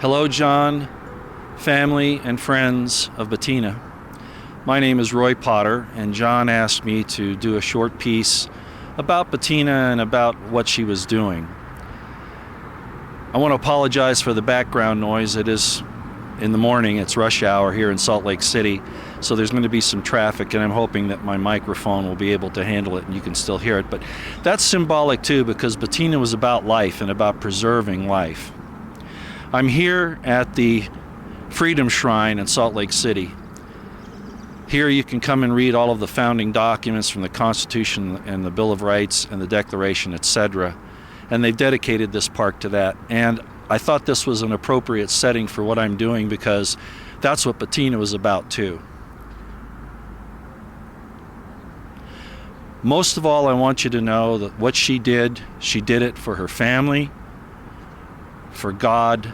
Hello, John, family and friends of Bettina. My name is Roy Potter, and John asked me to do a short piece about Bettina and about what she was doing. I want to apologize for the background noise. It is in the morning, it's rush hour here in Salt Lake City, so there's going to be some traffic, and I'm hoping that my microphone will be able to handle it and you can still hear it. But that's symbolic too, because Bettina was about life and about preserving life. I'm here at the Freedom Shrine in Salt Lake City. Here you can come and read all of the founding documents from the Constitution and the Bill of Rights and the Declaration, etc. And they've dedicated this park to that. And I thought this was an appropriate setting for what I'm doing, because that's what Bettina was about too. Most of all, I want you to know that what she did it for her family, for God,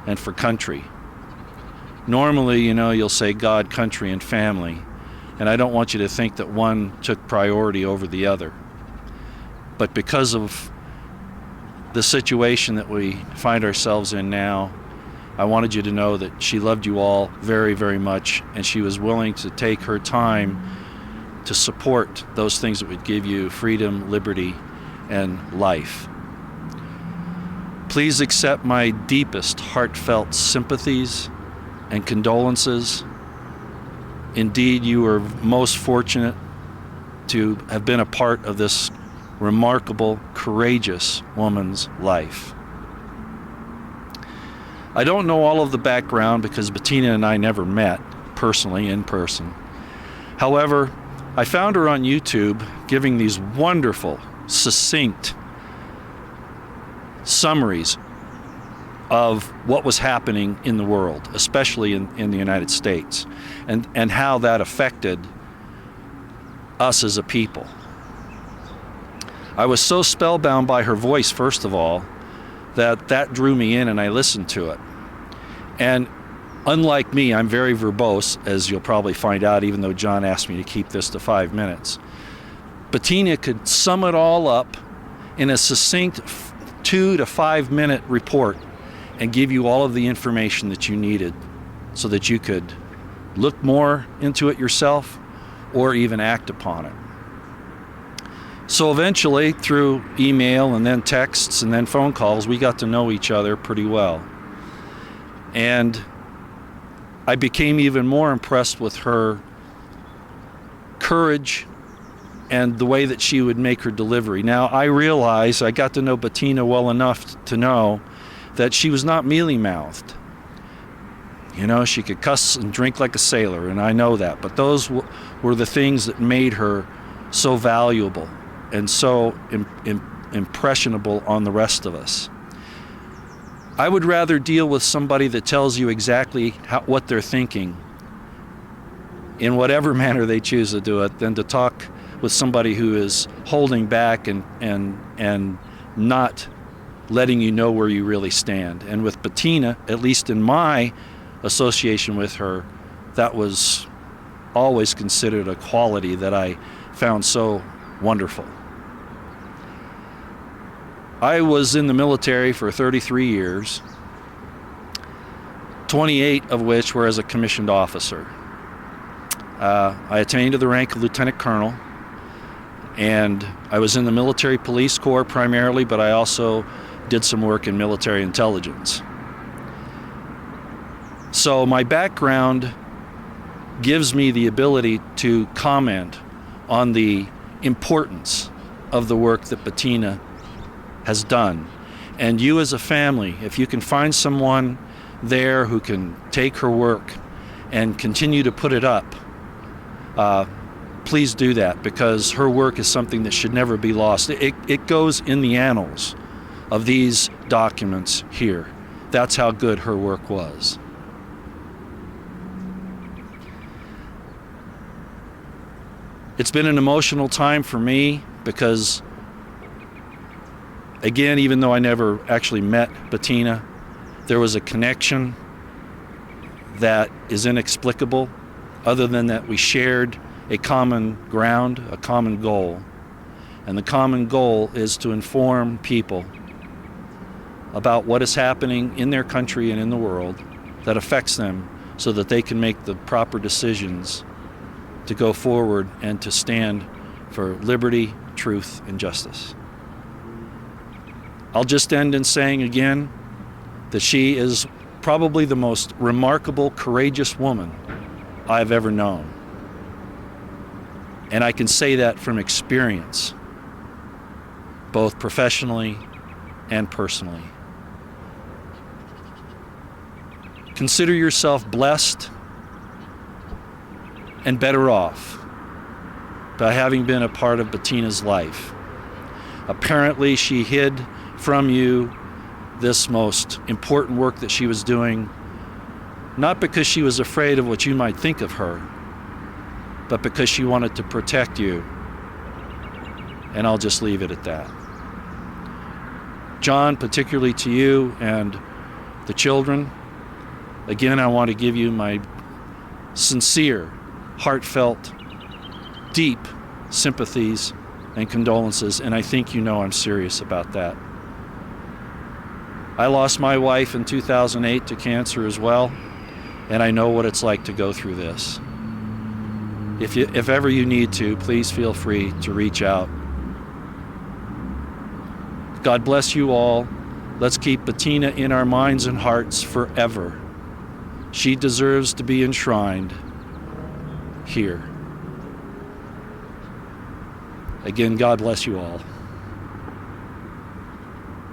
and for country. Normally, you'll say God, country, and family, and I don't want you to think that one took priority over the other. But because of the situation that we find ourselves in now, I wanted you to know that she loved you all very, very much, and she was willing to take her time to support those things that would give you freedom, liberty, and life. Please accept my deepest heartfelt sympathies and condolences. Indeed, you are most fortunate to have been a part of this remarkable, courageous woman's life. I don't know all of the background because Bettina and I never met personally in person. However, I found her on YouTube giving these wonderful, succinct summaries of what was happening in the world, especially in the United States, and how that affected us as a people. I was so spellbound by her voice, first of all, that drew me in and I listened to it. And unlike me, I'm very verbose, as you'll probably find out, even though John asked me to keep this to 5 minutes. Bettina could sum it all up in a succinct 2 to 5 minute report and give you all of the information that you needed so that you could look more into it yourself or even act upon it. So eventually, through email and then texts and then phone calls, we got to know each other pretty well. And I became even more impressed with her courage and the way that she would make her delivery. Now, I realize I got to know Bettina well enough to know that she was not mealy-mouthed. She could cuss and drink like a sailor, and I know that. But those were the things that made her so valuable and so impressionable on the rest of us. I would rather deal with somebody that tells you exactly what they're thinking in whatever manner they choose to do it than to talk with somebody who is holding back and not letting you know where you really stand. And with Bettina, at least in my association with her, that was always considered a quality that I found so wonderful. I was in the military for 33 years, 28 of which were as a commissioned officer. I attained to the rank of lieutenant colonel, and I was in the military police corps primarily, but I also did some work in military intelligence. So my background gives me the ability to comment on the importance of the work that Bettina has done. And you as a family, if you can find someone there who can take her work and continue to put it up, please do that, because her work is something that should never be lost. It goes in the annals of these documents here. That's how good her work was. It's been an emotional time for me because, again, even though I never actually met Bettina, there was a connection that is inexplicable, other than that we shared a common ground, a common goal. And the common goal is to inform people about what is happening in their country and in the world that affects them, so that they can make the proper decisions to go forward and to stand for liberty, truth, and justice. I'll just end in saying again that she is probably the most remarkable, courageous woman I've ever known. And I can say that from experience, both professionally and personally. Consider yourself blessed and better off by having been a part of Bettina's life. Apparently, she hid from you this most important work that she was doing, not because she was afraid of what you might think of her, but because she wanted to protect you. And I'll just leave it at that. John, particularly to you and the children, again, I want to give you my sincere, heartfelt, deep sympathies and condolences, and I think you know I'm serious about that. I lost my wife in 2008 to cancer as well, and I know what it's like to go through this. If ever you need to, please feel free to reach out. God bless you all. Let's keep Bettina in our minds and hearts forever. She deserves to be enshrined here. Again, God bless you all.